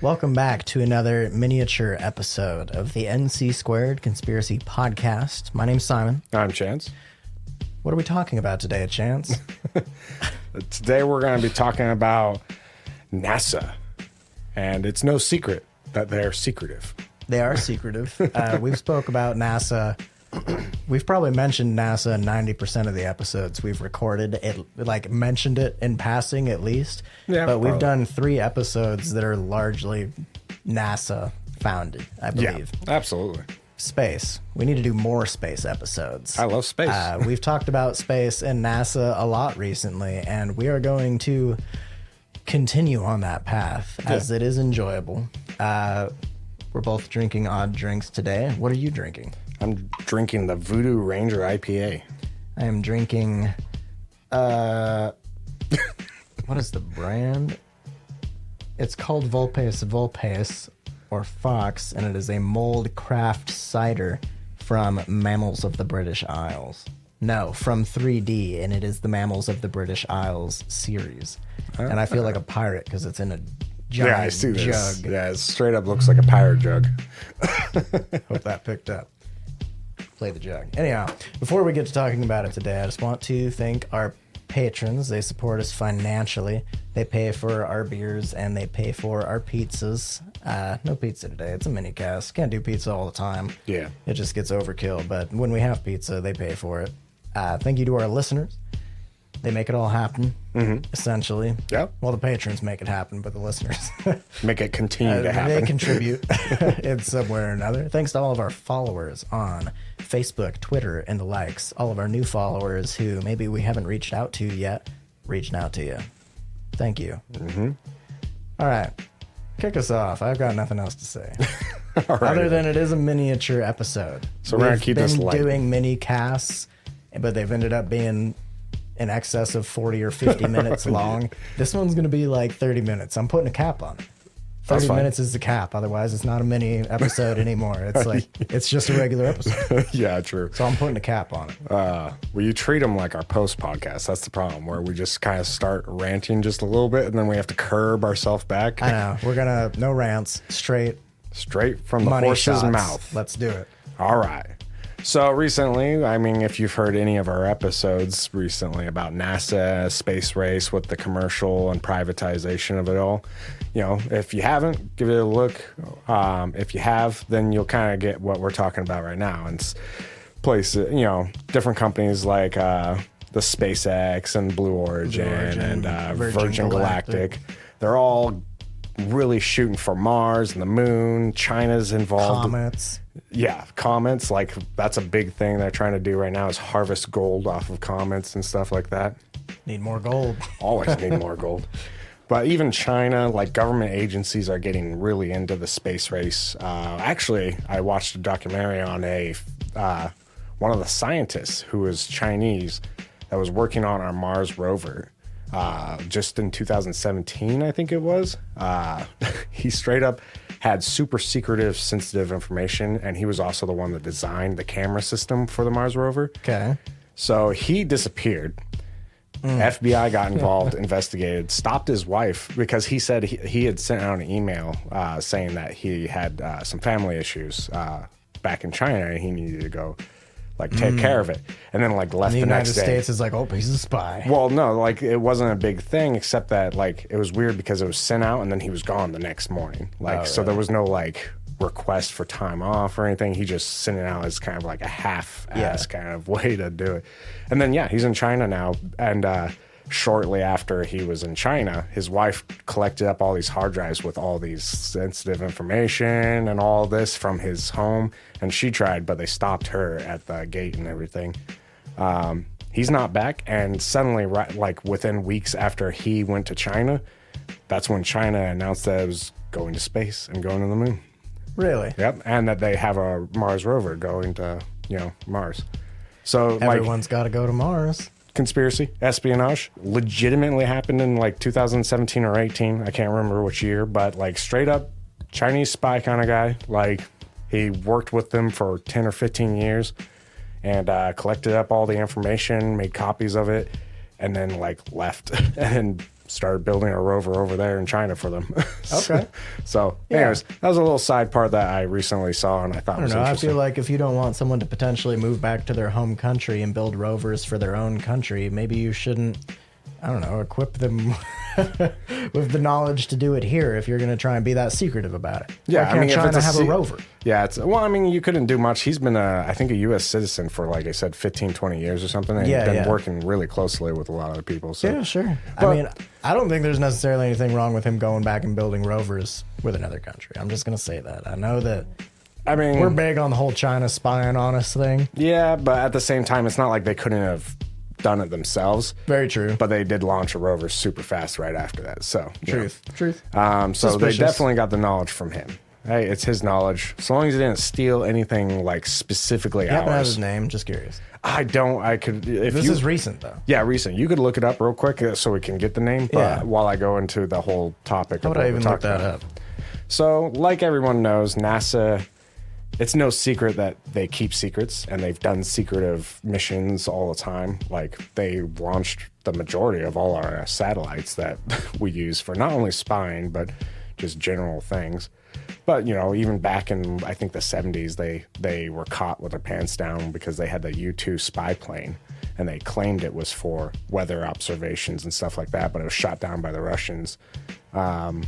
Welcome back to another miniature episode of the NC Squared Conspiracy Podcast. My name's Simon. I'm Chance. What are we talking about today, Chance? Today we're going to be talking about NASA. And it's no secret that they're secretive. They are secretive. We've spoke about NASA. We've probably mentioned NASA 90% of the episodes we've recorded. It mentioned it in passing at least. Yeah, but we've done 3 episodes that are largely NASA founded, I believe. Yeah, absolutely. Space. We need to do more space episodes. I love space. We've talked about space and NASA a lot recently, and we are going to continue on that path as it is enjoyable. We're both drinking odd drinks today. What are you drinking? I'm drinking the Voodoo Ranger IPA. I am drinking, what is the brand? It's called Vulpes or Fox, and it is a mulled craft cider from Mammals of the British Isles. No, from 3D, and it is the Mammals of the British Isles series. And I feel like a pirate because it's in a giant I see this. jug. Yeah, it straight up looks like a pirate jug. Hope that picked up. Play the jug. Anyhow, before we get to talking about it today, I just want to thank our patrons. They support us financially. They pay for our beers and they pay for our pizzas. No pizza today. It's a Minicast. Can't do pizza all the time. Yeah. It just gets overkill. But when we have pizza, they pay for it. Thank you to our listeners. They make it all happen, essentially. Yep. Well, the patrons make it happen, but the listeners Make it continue to happen. They contribute in some way or another. Thanks to all of our followers on Facebook, Twitter, and the likes. All of our new followers who maybe we haven't reached out to yet, reaching out to you. Thank you. All right. Kick us off. I've got nothing else to say. Other than it is a miniature episode. So we're going to keep this light. We've been doing mini casts, but they've ended up being in excess of 40 or 50 minutes long. This one's going to be like 30 minutes. I'm putting a cap on it. 30 minutes is the cap. Otherwise, it's not a mini episode anymore. It's like, it's just a regular episode. Yeah, true. So I'm putting a cap on it. Well, you treat them like our post podcast. That's the problem, where we just kind of start ranting just a little bit and then we have to curb ourselves back. I know. We're going to, no rants, straight from the horse's shots. mouth. Let's do it. All right. So recently, I mean, if you've heard any of our episodes recently about NASA, space race, with the commercial and privatization of it all, you know, if you haven't, give it a look. If you have, then you'll kind of get what we're talking about right now. And places, you know, different companies like the SpaceX and Blue Origin and Virgin Galactic. They're all really shooting for Mars and the moon. China's involved. Comets. Yeah, comets, like that's a big thing they're trying to do right now is harvest gold off of comets and stuff like that. Need more gold. Always need more gold. But even China, like government agencies are getting really into the space race. Actually, I watched a documentary on one of the scientists who was Chinese that was working on our Mars rover. Just in 2017, I think it was. He straight up had super secretive, sensitive information, and he was also the one that designed the camera system for the Mars rover. Okay. So he disappeared. FBI got involved, investigated, stopped his wife because he said he had sent out an email saying that he had some family issues back in China and he needed to go take care of it, and then left the next day. The United States is like, oh, he's a spy. Well, no, it wasn't a big thing, except that it was weird because it was sent out and then he was gone the next morning. So there was no request for time off or anything. He just sent it out as kind of like a half-ass kind of way to do it. And then he's in China now, and shortly after he was in China, his wife collected up all these hard drives with all these sensitive information and all this from his home. And she tried, but they stopped her at the gate and everything. He's not back. And suddenly, within weeks after he went to China, that's when China announced that it was going to space and going to the moon. Really? Yep. And that they have a Mars rover going to, Mars. So everyone's got to go to Mars. Conspiracy, espionage, legitimately happened in 2017 or 18. I can't remember which year, but straight up Chinese spy kind of guy. He worked with them for 10 or 15 years and collected up all the information, made copies of it, and then left and started building a rover over there in China for them. Okay. So, anyways, that was a little side part that I recently saw and I thought was interesting. I feel like if you don't want someone to potentially move back to their home country and build rovers for their own country, maybe you shouldn't, I don't know, equip them with the knowledge to do it here if you're going to try and be that secretive about it. Yeah, I mean, China have a rover. Yeah, I mean, you couldn't do much. He's been, I think, a U.S. citizen for, like I said, 15, 20 years or something. And he's been working really closely with a lot of the people. So. Yeah, sure. But, I mean, I don't think there's necessarily anything wrong with him going back and building rovers with another country. I'm just going to say that. I know that we're big on the whole China spying on us thing. Yeah, but at the same time, it's not like they couldn't have done it themselves. Very true. But they did launch a rover super fast right after that. So Truth. So they definitely got the knowledge from him. Hey, it's his knowledge. So long as he didn't steal anything like specifically ours. I have his name. Just curious. I don't. I could. If this is recent though. Yeah, recent. You could look it up real quick so we can get the name. But while I go into the whole topic, how would I even look that up? So, like everyone knows, NASA. It's no secret that they keep secrets, and they've done secretive missions all the time. Like, they launched the majority of all our satellites that we use for not only spying, but just general things. But, even back in, I think, the 70s, they were caught with their pants down because they had the U-2 spy plane, and they claimed it was for weather observations and stuff like that, but it was shot down by the Russians. And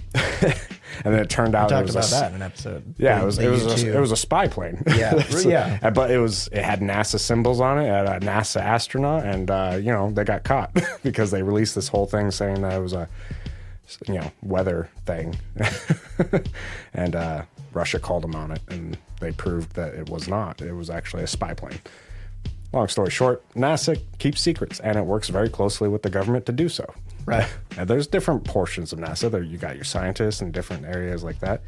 then it turned out we talked about that in an episode. Yeah, it was a spy plane. Yeah, yeah. But it had NASA symbols on it, it had a NASA astronaut, and they got caught because they released this whole thing saying that it was a weather thing, and Russia called them on it, and they proved that it was not. It was actually a spy plane. Long story short, NASA keeps secrets, and it works very closely with the government to do so. Right. And there's different portions of NASA. You got your scientists in different areas like that.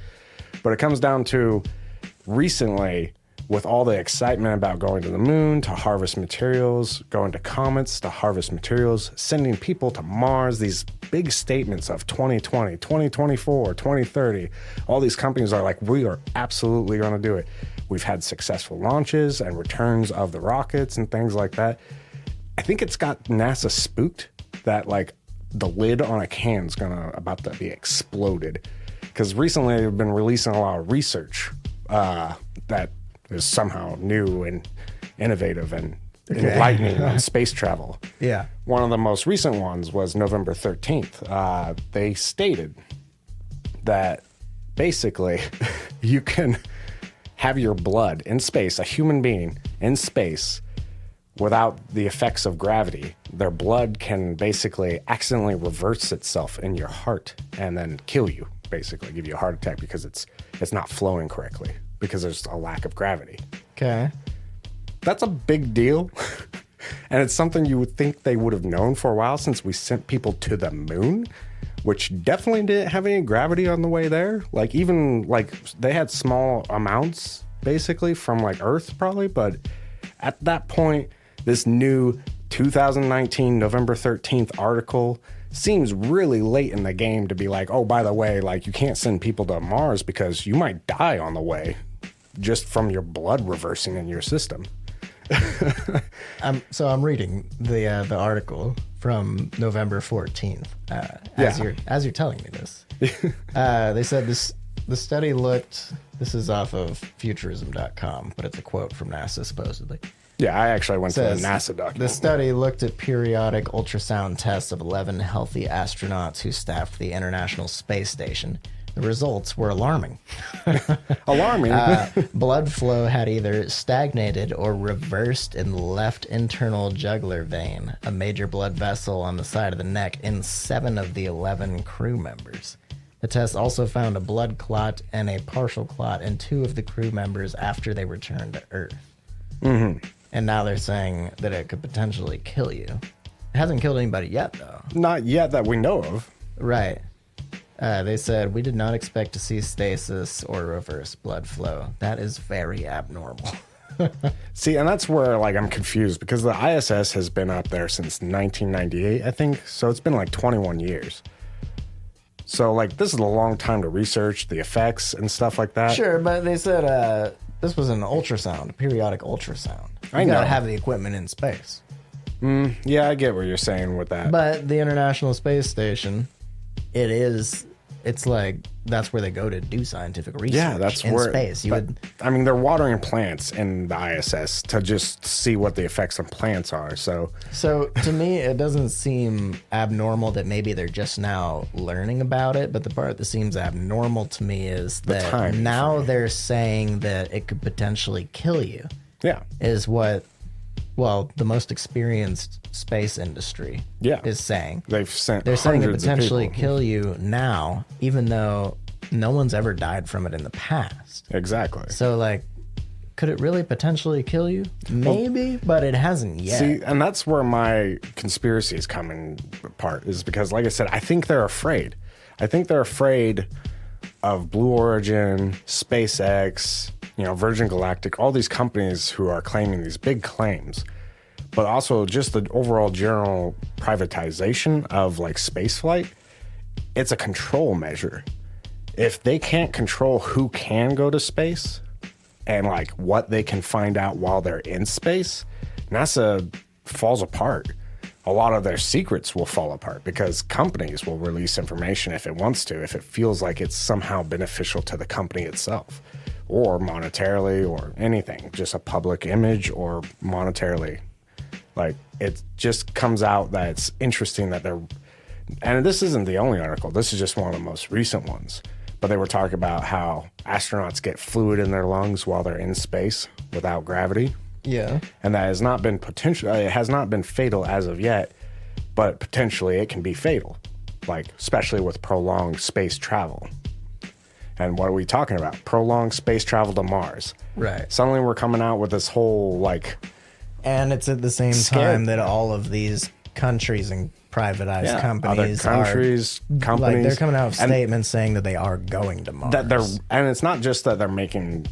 But it comes down to recently, with all the excitement about going to the moon to harvest materials, going to comets to harvest materials, sending people to Mars, these big statements of 2020, 2024, 2030, all these companies are like, we are absolutely going to do it. We've had successful launches and returns of the rockets and things like that. I think it's got NASA spooked that like the lid on a can's about to be exploded. Because recently they've been releasing a lot of research that is somehow new and innovative and enlightening on space travel. Yeah. One of the most recent ones was November 13th. They stated that basically you can have your blood in space, a human being in space, without the effects of gravity. Their blood can basically accidentally reverse itself in your heart and then kill you, basically give you a heart attack because it's not flowing correctly because there's a lack of gravity. Okay. That's a big deal. And it's something you would think they would have known for a while since we sent people to the moon, which definitely didn't have any gravity on the way there. Like even like they had small amounts basically from like Earth probably, but at that point, this new 2019 November 13th article seems really late in the game to be like, oh, by the way, like you can't send people to Mars because you might die on the way just from your blood reversing in your system. So I'm reading the article from November 14th. As you're telling me this, they said the study looked. This is off of futurism.com, but it's a quote from NASA supposedly. Yeah, I actually went to the NASA document. The study looked at periodic ultrasound tests of 11 healthy astronauts who staffed the International Space Station. The results were alarming. Alarming? Blood flow had either stagnated or reversed in the left internal jugular vein, a major blood vessel on the side of the neck, in 7 of the 11 crew members. The test also found a blood clot and a partial clot in 2 of the crew members after they returned to Earth. Mm-hmm. And now they're saying that it could potentially kill you. It hasn't killed anybody yet, though. Not yet that we know of. Right. They said, we did not expect to see stasis or reverse blood flow. That is very abnormal. See, and that's where like I'm confused because the ISS has been up there since 1998, I think. So it's been like 21 years. So like this is a long time to research the effects and stuff like that. Sure, but they said this was an ultrasound, a periodic ultrasound. You I know. gotta have the equipment in space. Yeah, I get what you're saying with that. But the International Space Station, it's like that's where they go to do scientific research. Yeah, that's in where space. I mean, they're watering plants in the ISS to just see what the effects on plants are. So to me, it doesn't seem abnormal that maybe they're just now learning about it. But the part that seems abnormal to me is that now they're saying that it could potentially kill you. Yeah, is what. Well, the most experienced space industry is saying. They're saying it potentially kill you now, even though no one's ever died from it in the past. Exactly. So, like, could it really potentially kill you? Maybe, but it hasn't yet. See, and that's where my conspiracy is coming apart, is because, like I said, I think they're afraid. I think they're afraid of Blue Origin, SpaceX, Virgin Galactic, all these companies who are claiming these big claims, but also just the overall general privatization of like space flight. It's a control measure. If they can't control who can go to space and like what they can find out while they're in space, NASA falls apart. A lot of their secrets will fall apart because companies will release information if it wants to, if it feels like it's somehow beneficial to the company itself, or monetarily, or anything, just a public image or monetarily. Like, it just comes out that it's interesting that they're, and this isn't the only article, this is just one of the most recent ones, but they were talking about how astronauts get fluid in their lungs while they're in space without gravity. Yeah. And that has not been it has not been fatal as of yet, but potentially it can be fatal, like especially with prolonged space travel. And what are we talking about? Prolonged space travel to Mars. Right. Suddenly we're coming out with this whole like, and it's at the same time that all of these countries and privatized companies companies, like they're coming out with statements saying that they are going to Mars. And it's not just that they're making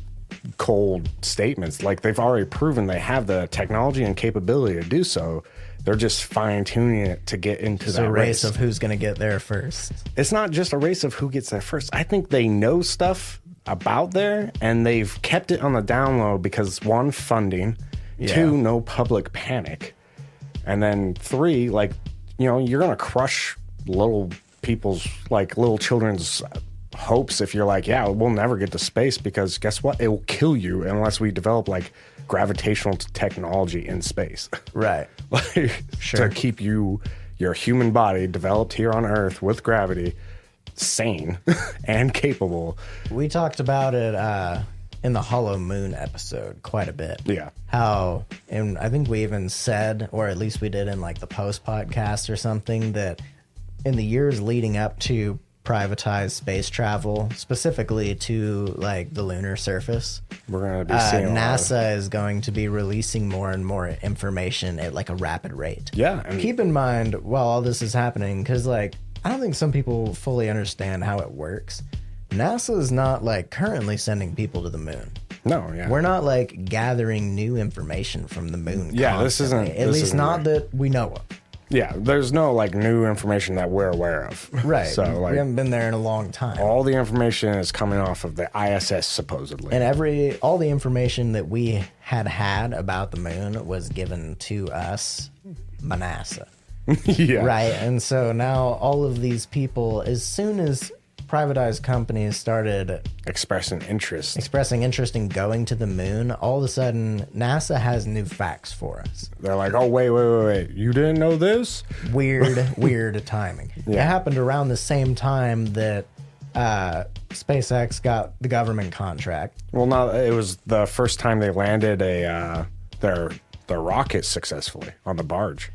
cold statements. Like, they've already proven they have the technology and capability to do so. They're just fine-tuning it to get into that race of who's going to get there first. It's not just a race of who gets there first. I think they know stuff about there, and they've kept it on the down low because, one, funding, two, no public panic, and then three, like, you're going to crush little children's hopes if you're like, yeah, we'll never get to space, because guess what? It will kill you unless we develop like gravitational technology in space. Right. To keep your human body developed here on Earth with gravity, sane and capable. We talked about it in the Hollow Moon episode quite a bit. Yeah. And I think we even said, or at least we did in like the post podcast or something, that in the years leading up to privatized space travel, specifically to like the lunar surface, we're going to be seeing NASA is going to be releasing more and more information at like a rapid rate. Yeah. Keep in mind while all this is happening, because like I don't think some people fully understand how it works. NASA is not like currently sending people to the moon. No, yeah. We're not like gathering new information from the moon. Yeah, this isn't. At least not that we know of. Yeah, there's no like new information that we're aware of. Right. So like, we haven't been there in a long time. All the information is coming off of the ISS supposedly. And all the information that we had about the moon was given to us by NASA. Yeah. Right. And so now all of these people, as soon as privatized companies started expressing interest in going to the moon, all of a sudden NASA has new facts for us. They're like, oh, wait, you didn't know this? Weird timing. Yeah. It happened around the same time that SpaceX got the government contract. Well, no, it was the first time they landed their rocket successfully on the barge.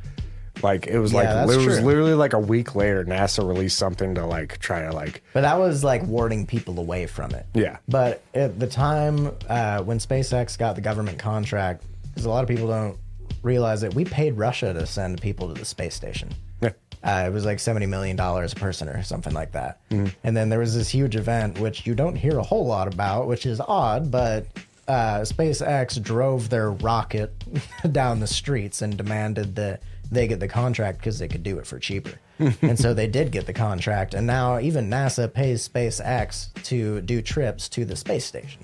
Like, it was literally like a week later, NASA released something to like try to like. But that was like warding people away from it. Yeah. But at the time when SpaceX got the government contract, because a lot of people don't realize that we paid Russia to send people to the space station. Yeah. It was like $70 million a person or something like that. Mm-hmm. And then there was this huge event, which you don't hear a whole lot about, which is odd, but SpaceX drove their rocket down the streets and demanded that they get the contract because they could do it for cheaper. And so they did get the contract. And now even NASA pays SpaceX to do trips to the space station.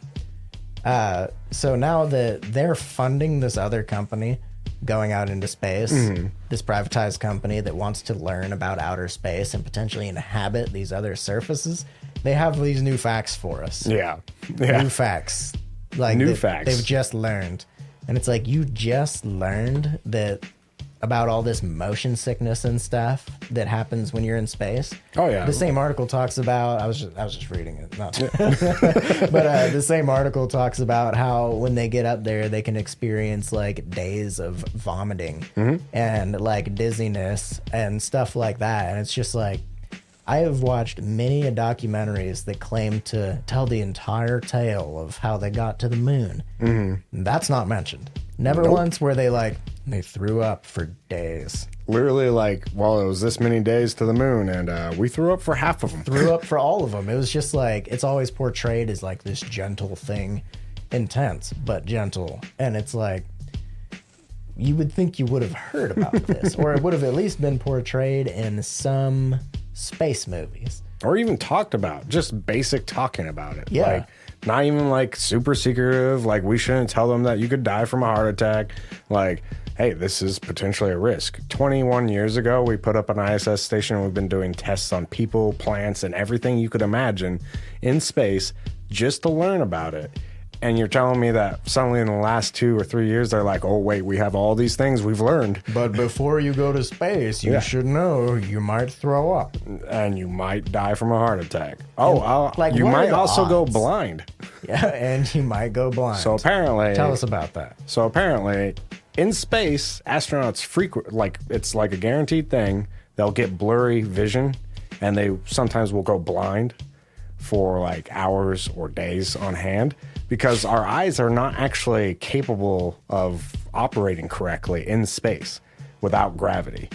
So now that they're funding this other company going out into space. This privatized company that wants to learn about outer space and potentially inhabit these other surfaces. They have these new facts for us. Yeah. New facts. Like New facts. They've just learned. And it's like, you just learned that about all this motion sickness and stuff that happens when you're in space. Oh yeah. The same article talks about, I was just reading it, but the same article talks about how when they get up there, they can experience like days of vomiting and like dizziness and stuff like that. And it's just like, I have watched many documentaries that claim to tell the entire tale of how they got to the moon. That's not mentioned. Never once were they threw up for days. Literally like, well, it was this many days to the moon, and we threw up for half of them. Threw up for all of them. It was just like, it's always portrayed as like this gentle thing. Intense, but gentle. And it's like, you would think you would have heard about this, or it would have at least been portrayed in some space movies. Or even talked about, just basic talking about it. Yeah. Like, not even like super secretive, like we shouldn't tell them that you could die from a heart attack. Like, hey, this is potentially a risk. 21 years ago, we put up an ISS station and we've been doing tests on people, plants, and everything you could imagine in space just to learn about it. And you're telling me that suddenly in the last 2 or 3 years, they're like, oh, wait, we have all these things we've learned. But before you go to space, you should know you might throw up. And you might die from a heart attack. Oh, like, you what are might the also go odds? blind. Yeah, and you might go blind. So apparently... Tell us about that. So apparently, in space, astronauts frequent, like, it's like a guaranteed thing. They'll get blurry vision, and they sometimes will go blind for like hours or days on hand, because our eyes are not actually capable of operating correctly in space without gravity.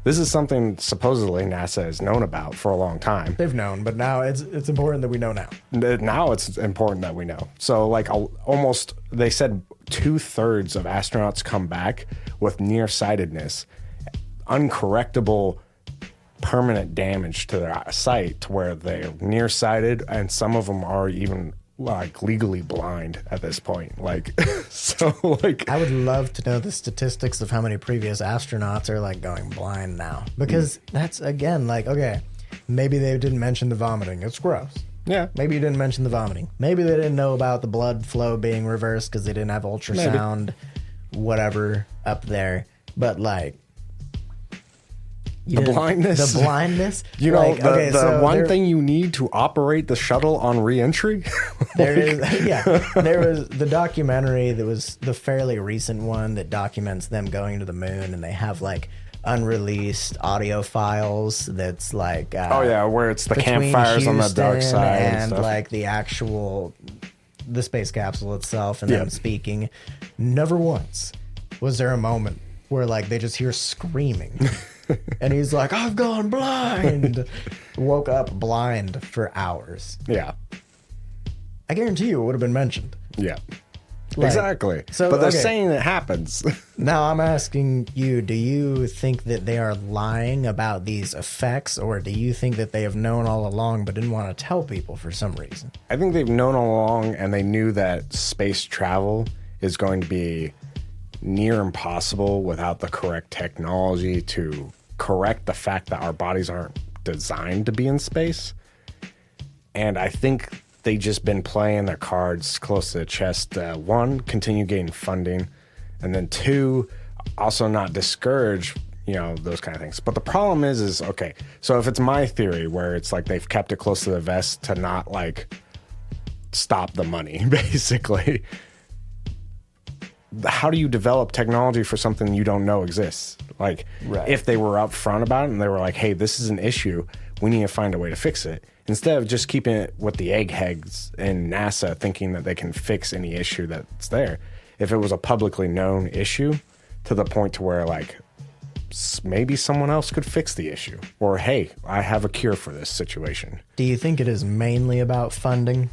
This is something supposedly NASA has known about for a long time. They've known, but now it's important that we know now. Now it's important that we know. So like almost, they said 2/3 of astronauts come back with nearsightedness, uncorrectable permanent damage to their sight to where they're nearsighted, and some of them are even like legally blind at this point. Like, so like, I would love to know the statistics of how many previous astronauts are like going blind now, because that's again like, okay, maybe they didn't mention the vomiting. It's gross. yeah, Maybe you didn't mention the vomiting. Maybe they didn't know about the blood flow being reversed because they didn't have ultrasound, whatever up there. But like, the blindness. The blindness. You know, like, the one thing you need to operate the shuttle on re-entry. There is, yeah. There was the documentary that was the fairly recent one that documents them going to the moon, and they have like unreleased audio files that's like, Oh yeah, where it's the between campfires on the dark Houston side and stuff. like the space capsule itself, and them speaking. Never once was there a moment where like they just hear screaming. And he's like, I've gone blind. Woke up blind for hours. Yeah, I guarantee you it would have been mentioned. yeah, Like, exactly. so, But they're okay. saying it happens. Now I'm asking you, do you think that they are lying about these effects, or do you think that they have known all along but didn't want to tell people for some reason? I think they've known all along, and they knew that space travel is going to be near impossible without the correct technology to correct the fact that our bodies aren't designed to be in space. And I think they just been playing their cards close to the chest. One, continue getting funding, and then two, also not discourage, you know, those kind of things. But the problem is okay, so if it's my theory where it's like they've kept it close to the vest to not like stop the money, basically, how do you develop technology for something you don't know exists? Like, if they were upfront about it and they were like, hey, this is an issue, we need to find a way to fix it, instead of just keeping it with the eggheads in NASA thinking that they can fix any issue that's there. If it was a publicly known issue to the point to where like maybe someone else could fix the issue, or hey, I have a cure for this situation. Do you think it is mainly about funding?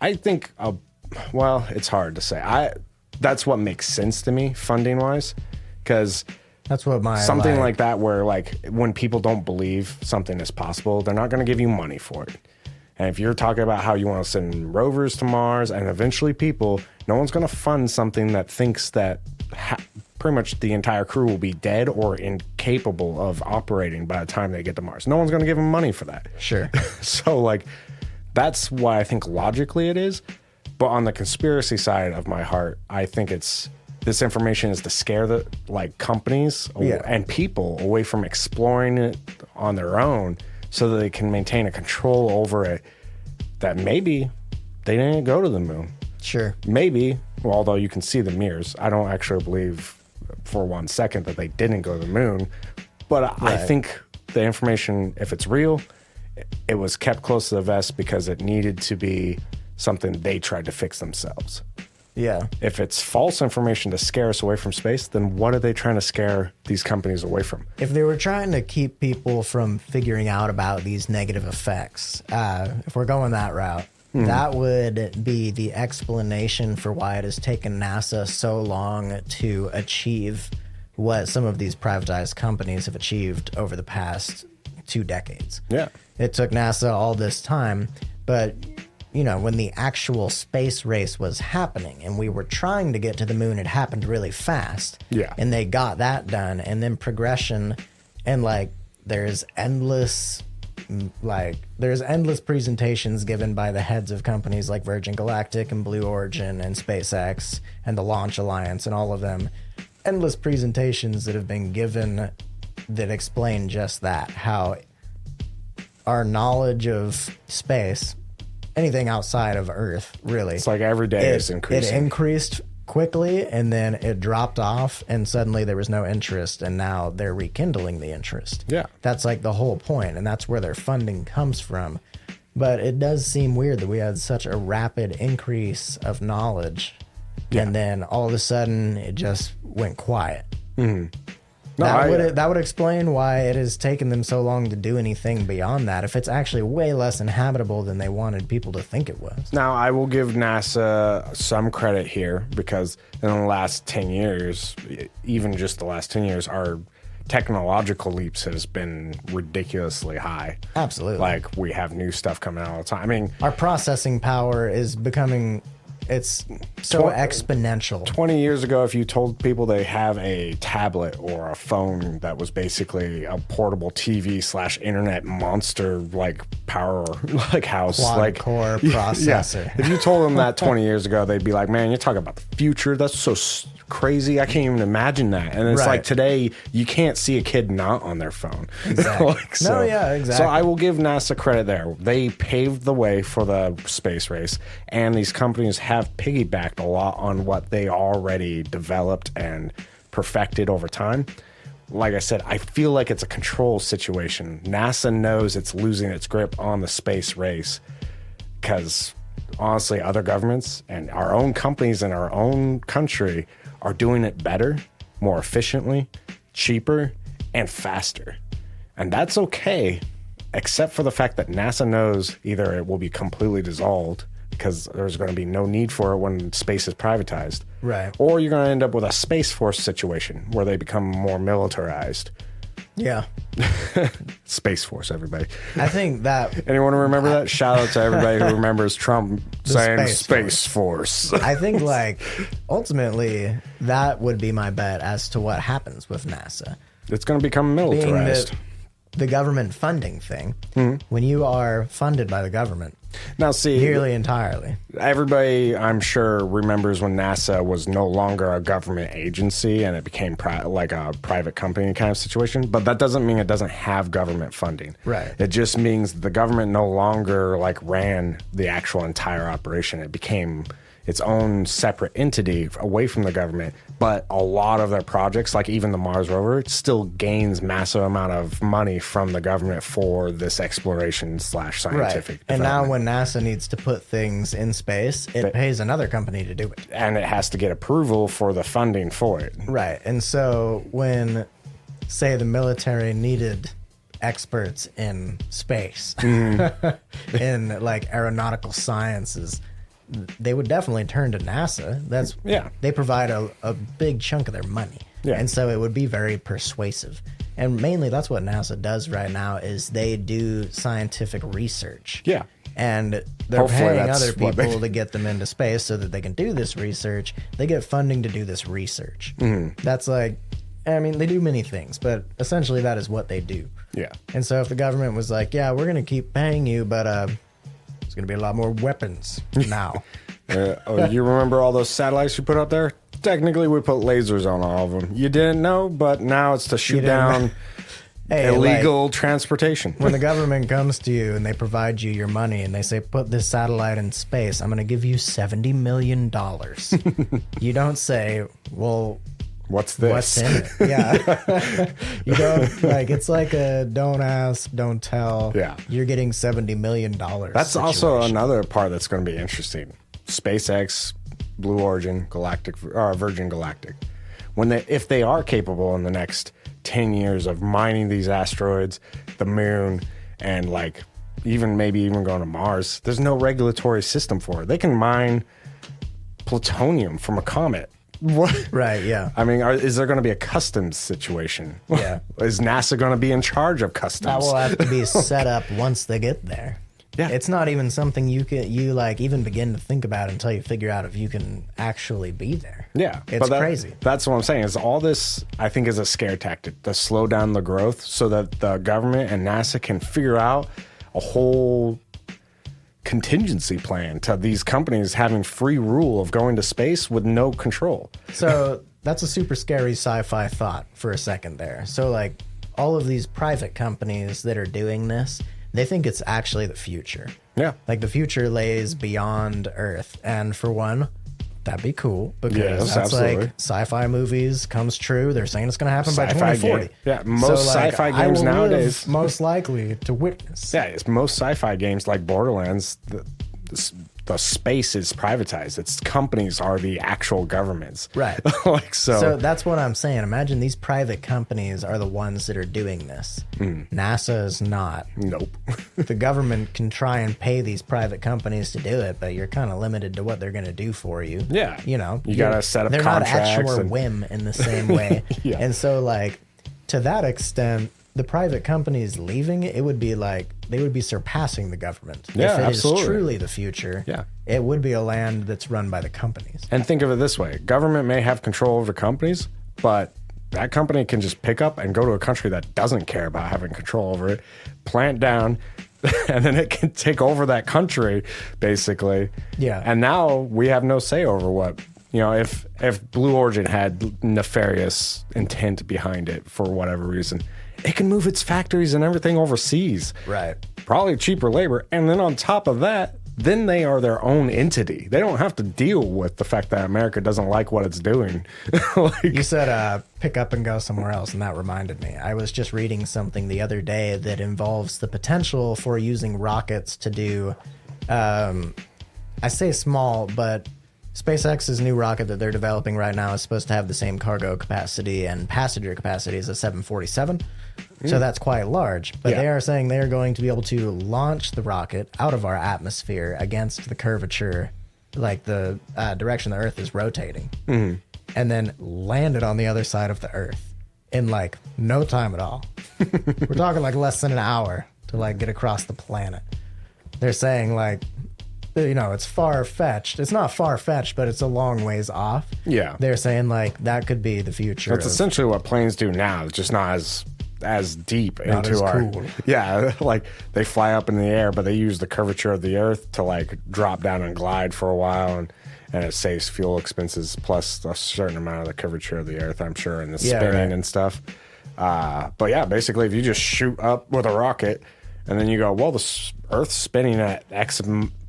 I think, well, it's hard to say. That's what makes sense to me, funding wise, because That's what my something like that, where like when people don't believe something is possible, they're not going to give you money for it. And if you're talking about how you want to send rovers to Mars and eventually people, no one's going to fund something that thinks that pretty much the entire crew will be dead or incapable of operating by the time they get to Mars. No one's going to give them money for that. Sure. So, like, that's why I think logically it is. But on the conspiracy side of my heart, I think this information is to scare the companies and people away from exploring it on their own so that they can maintain a control over it, that maybe they didn't go to the moon. Sure. Maybe, well, although you can see the mirrors, I don't actually believe for 1 second that they didn't go to the moon. But I think the information, if it's real, it was kept close to the vest because it needed to be something they tried to fix themselves. Yeah. If it's false information to scare us away from space, then what are they trying to scare these companies away from? If they were trying to keep people from figuring out about these negative effects, if we're going that route, that would be the explanation for why it has taken NASA so long to achieve what some of these privatized companies have achieved over the past 2 decades. Yeah. It took NASA all this time, but when the actual space race was happening and we were trying to get to the moon, it happened really fast. Yeah. And they got that done. And then progression and there's endless presentations given by the heads of companies like Virgin Galactic and Blue Origin and SpaceX and the Launch Alliance and all of them. Endless presentations that have been given that explain just that, how our knowledge of space, anything outside of Earth, really. It's like every day is increasing. It increased quickly, and then it dropped off, and suddenly there was no interest, and now they're rekindling the interest. Yeah. That's like the whole point, and that's where their funding comes from. But it does seem weird that we had such a rapid increase of knowledge, and then all of a sudden it just went quiet. Mm-hmm. That would explain why it has taken them so long to do anything beyond that, if it's actually way less inhabitable than they wanted people to think it was. Now, I will give NASA some credit here because in the last 10 years, even just the last 10 years, our technological leaps has been ridiculously high. Absolutely. Like, we have new stuff coming out all the time. I mean, our processing power is becoming... It's so exponential. 20 years ago, if you told people they have a tablet or a phone that was basically a portable TV / internet monster power house, quad-core processor. Yeah. If you told them that 20 years ago, they'd be like, "Man, you're talking about the future. That's so crazy. I can't even imagine that." And it's like today, you can't see a kid not on their phone. Exactly. Exactly. So I will give NASA credit there. They paved the way for the space race, and these companies have piggybacked a lot on what they already developed and perfected over time. Like I said, I feel like it's a control situation. NASA knows it's losing its grip on the space race because honestly, other governments and our own companies in our own country are doing it better, more efficiently, cheaper, and faster. And that's okay, except for the fact that NASA knows either it will be completely dissolved because there's going to be no need for it when space is privatized. Right. Or you're going to end up with a Space Force situation where they become more militarized. Yeah. Space Force, everybody. I think that... Anyone remember that? Shout out to everybody who remembers Trump saying Space Force. I think, ultimately, that would be my bet as to what happens with NASA. It's going to become militarized. Being the government funding thing, when you are funded by the government, now see, nearly entirely. Everybody, I'm sure, remembers when NASA was no longer a government agency and it became like a private company kind of situation. But that doesn't mean it doesn't have government funding. Right. It just means the government no longer ran the actual entire operation. It became its own separate entity away from the government. But a lot of their projects, like even the Mars rover, it still gains massive amount of money from the government for this exploration / scientific And now when NASA needs to put things in space, it pays another company to do it. And it has to get approval for the funding for it. Right. And so when, say, the military needed experts in space, in aeronautical sciences, they would definitely turn to NASA. They provide a big chunk of their money. Yeah. And so it would be very persuasive. And mainly that's what NASA does right now is they do scientific research. Yeah. And they're Hopefully paying that's other what people they- to get them into space so that they can do this research. They get funding to do this research. That's like, I mean, they do many things, but essentially that is what they do. Yeah. And so if the government was like, yeah, we're going to keep paying you, but there's going to be a lot more weapons now. You remember all those satellites you put up there? Technically, we put lasers on all of them. You didn't know, but now it's to shoot down Hey, illegal like, transportation. when the government comes to you and they provide you your money and they say, put this satellite in space, I'm going to give you $70 million. You don't say, well, What's this? what's in it? Yeah. You don't, like, it's like a don't ask, don't tell. Yeah. You're getting $70 million. That's also another part that's going to be interesting. SpaceX, Blue Origin, Virgin Galactic. If they are capable in the next 10 years of mining these asteroids, the moon, and like maybe even going to Mars, there's no regulatory system for it. They can mine plutonium from a comet. What? Right, yeah. I mean, is there going to be a customs situation? Yeah. Is NASA going to be in charge of customs? That will have to be set up once they get there. Yeah. It's not even something you like even begin to think about until you figure out if you can actually be there. Yeah. It's crazy. That's what I'm saying is all this, I think, is a scare tactic to slow down the growth so that the government and NASA can figure out a whole contingency plan to these companies having free rule of going to space with no control. So that's a super scary sci-fi thought for a second there. So like all of these private companies that are doing this, they think it's actually the future. Yeah. Like the future lays beyond Earth. And for one, that'd be cool because Yes, that's absolutely. like sci-fi movies comes true. They're saying it's going to happen by Sci-fi 2040. game. Yeah, most sci-fi I games will live nowadays- most likely to witness. Yeah, it's most sci-fi games like Borderlands. The space is privatized. Its companies are the actual governments. Right. So that's what I'm saying. Imagine these private companies are the ones that are doing this. NASA is not. nope. The government can try and pay these private companies to do it, but you're kind of limited to what they're going to do for you. Yeah. You know, You gotta set up they're not at contracts your and- whim in the same way. Yeah. And so, like, to that extent, the private companies leaving, it would be like they would be surpassing the government. Yeah, if it absolutely. is truly the future, Yeah. it would be a land that's run by the companies. And think of it this way: government may have control over companies, but that company can just pick up and go to a country that doesn't care about having control over it, plant down, and then it can take over that country, basically. Yeah. And now we have no say over what. You know, if Blue Origin had nefarious intent behind it for whatever reason, it can move its factories and everything overseas. Right. Probably cheaper labor. And then on top of that, then they are their own entity. They don't have to deal with the fact that America doesn't like what it's doing. You said pick up and go somewhere else, and that reminded me. I was just reading something the other day that involves the potential for using rockets to do, I say small, but SpaceX's new rocket that they're developing right now is supposed to have the same cargo capacity and passenger capacity as a 747. So that's quite large. But Yeah. they are saying they are going to be able to launch the rocket out of our atmosphere against the curvature, like the direction the Earth is rotating, and then land it on the other side of the Earth in like no time at all. We're talking like less than an hour to like get across the planet. They're saying like, you know, it's far-fetched. It's not far-fetched, but it's a long ways off. Yeah. They're saying like that could be the future. That's of- essentially what planes do now. It's just not as deep Not into as our cool. Yeah, like they fly up in the air, but they use the curvature of the Earth to like drop down and glide for a while, and it saves fuel expenses plus a certain amount of the curvature of the Earth, I'm sure, and the Yeah, spinning right. and stuff. But yeah, basically, if you just shoot up with a rocket, and then you go, well, the Earth's spinning at X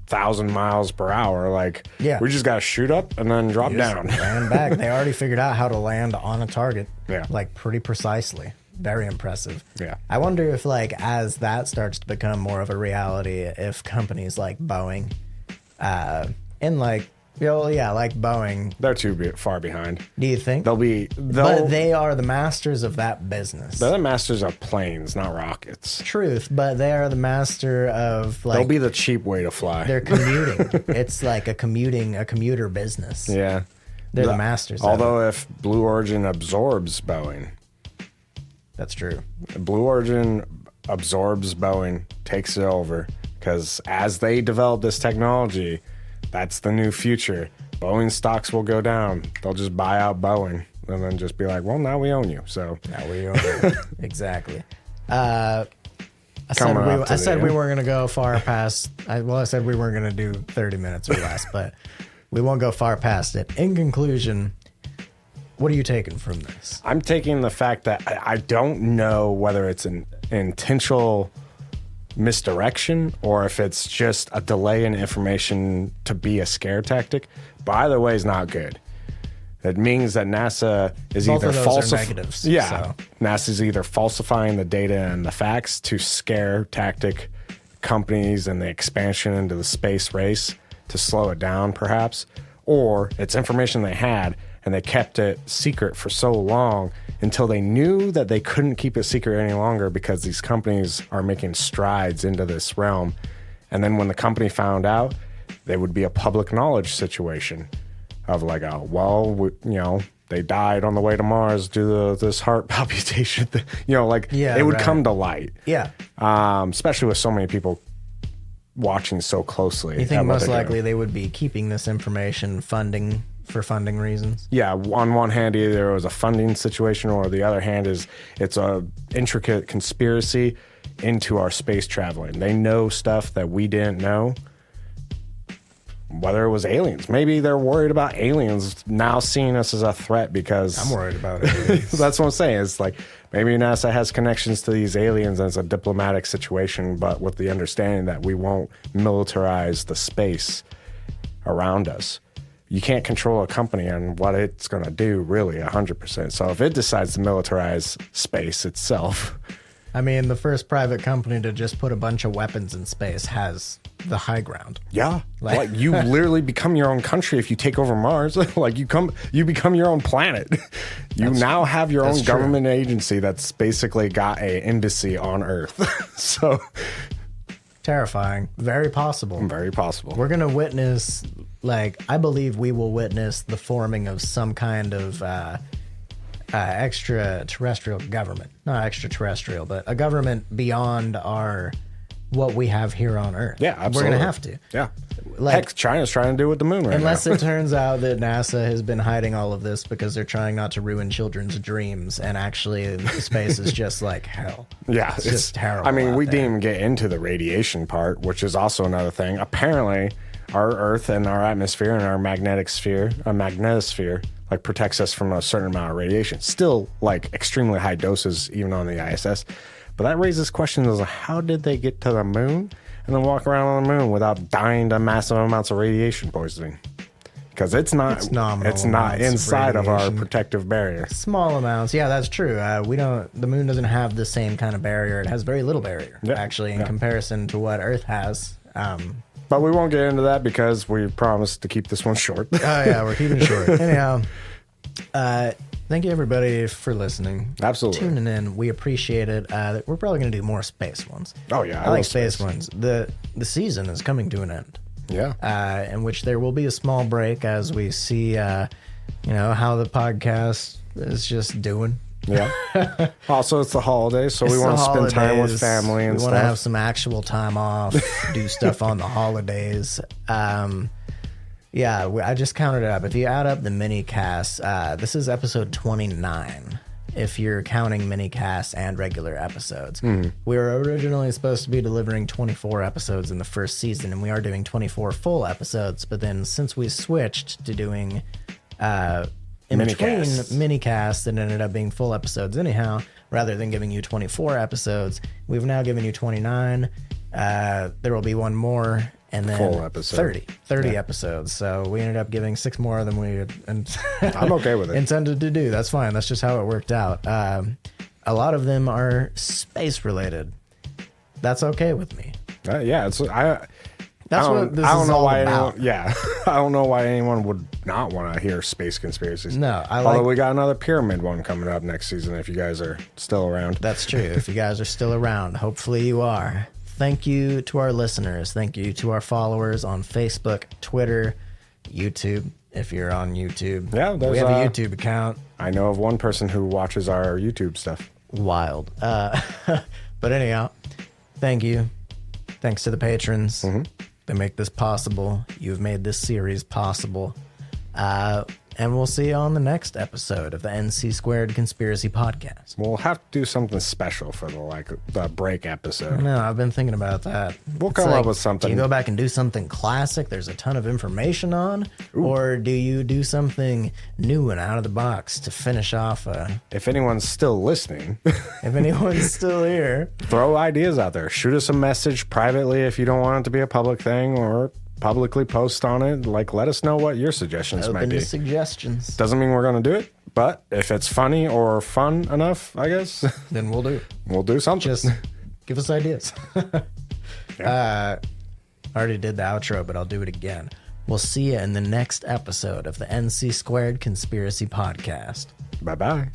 thousand miles per hour, like Yeah. we just got to shoot up and then drop Just down. land back. They already figured out how to land on a target. Yeah. Like pretty precisely. Very impressive. Yeah. I wonder if like as that starts to become more of a reality, if companies like Boeing, and like, you know, yeah, like Boeing, They're too far behind. do you think? They'll But they are the masters of that business. They're the masters of planes, not rockets. Truth, but they are the master of like They'll be the cheap way to fly. they're commuting. It's like a commuter business. Yeah. They're the masters of it. Although if Blue Origin absorbs Boeing, That's true. Blue Origin absorbs Boeing, takes it over, because as they develop this technology, that's the new future. Boeing stocks will go down. They'll just buy out Boeing and then just be like, well, now we own you. So now we own you. Exactly. I said we weren't going to go far past. I said we weren't going to do 30 minutes or less, but we won't go far past it. In conclusion, what are you taking from this? I'm taking the fact that I don't know whether it's an intentional misdirection or if it's just a delay in information to be a scare tactic. But either way is not good. It means that NASA is Both either of those are negatives. Yeah, So. NASA's either falsifying the data and the facts to scare tactic companies and the expansion into the space race to slow it down, perhaps, or it's information they had and they kept it secret for so long until they knew that they couldn't keep it secret any longer because these companies are making strides into this realm. And then when the company found out, they would be a public knowledge situation of like, they died on the way to Mars due to this heart palpitation. It would come to light. Yeah. Especially with so many people watching so closely. You think most likely they would be keeping this information for funding reasons? Yeah. On one hand, either it was a funding situation or the other hand is it's a intricate conspiracy into our space traveling. They know stuff that we didn't know. Whether it was aliens. Maybe they're worried about aliens now seeing us as a threat because... I'm worried about aliens. That's what I'm saying. It's like maybe NASA has connections to these aliens and it's a diplomatic situation, but with the understanding that we won't militarize the space around us. You can't control a company on what it's going to do, really, 100%. So if it decides to militarize space itself... I mean, the first private company to just put a bunch of weapons in space has the high ground. Yeah. Like you literally become your own country if you take over Mars. Like you become your own planet. You now have your own government agency that's basically got an embassy on Earth. So terrifying. Very possible. Very possible. We're going to witness, I believe we will witness the forming of some kind of extraterrestrial government. Not extraterrestrial, but a government beyond what we have here on Earth. Yeah, absolutely. We're going to have to. Yeah. Heck, China's trying to do with the moon right now. Unless it turns out that NASA has been hiding all of this because they're trying not to ruin children's dreams, and actually space is just like hell. Yeah. It's just terrible. I mean, we there. didn't even get into the radiation part, which is also another thing. Apparently, our Earth and our atmosphere and our magnetosphere protects us from a certain amount of radiation. Still, extremely high doses, even on the ISS. But that raises questions as to how did they get to the moon and then walk around on the moon without dying to massive amounts of radiation poisoning? Because it's not inside of our protective barrier. Small amounts. Yeah, that's true. The moon doesn't have the same kind of barrier. It has very little barrier, actually, in comparison to what Earth has. But we won't get into that because we promised to keep this one short. Oh, yeah, we're keeping it short. Anyhow, thank you, everybody, for listening. Absolutely. Tuning in. We appreciate it. We're probably going to do more space ones. Oh, yeah. I like space ones. The season is coming to an end. Yeah. In which there will be a small break as we see, how the podcast is just doing. Yeah. Also, it's the holidays, so we want to spend time with family and stuff. We want to have some actual time off, do stuff on the holidays. I just counted it up. If you add up the mini-casts, this is episode 29, if you're counting mini-casts and regular episodes. Mm-hmm. We were originally supposed to be delivering 24 episodes in the first season, and we are doing 24 full episodes, but then since we switched to doing... in between mini-casts, it ended up being full episodes anyhow. Rather than giving you 24 episodes, we've now given you 29. There will be one more, and then full episode. 30 episodes. So we ended up giving 6 more than we I'm okay with it. intended to do. That's fine. That's just how it worked out. A lot of them are space-related. That's okay with me. That's what this is all about. I don't know why anyone would not want to hear space conspiracies. No, although we got another pyramid one coming up next season if you guys are still around. That's true. If you guys are still around, hopefully you are. Thank you to our listeners. Thank you to our followers on Facebook, Twitter, YouTube. If you're on YouTube, we have a YouTube account. I know of one person who watches our YouTube stuff. Wild. But anyhow, thank you. Thanks to the patrons. They make this possible. You've made this series possible. And we'll see you on the next episode of the NC Squared Conspiracy Podcast. We'll have to do something special for the break episode. No, I've been thinking about that. We'll come up with something. Do you go back and do something classic there's a ton of information on? Ooh. Or do you do something new and out of the box to finish off If anyone's still listening. If anyone's still here. Throw ideas out there. Shoot us a message privately if you don't want it to be a public thing, or publicly post on it. Like, let us know what your suggestions might be. Suggestions. Doesn't mean we're going to do it, but if it's funny or fun enough, I guess, then we'll do it. We'll do something. Just give us ideas. I already did the outro, but I'll do it again. We'll see you in the next episode of the NC Squared Conspiracy Podcast. Bye-bye.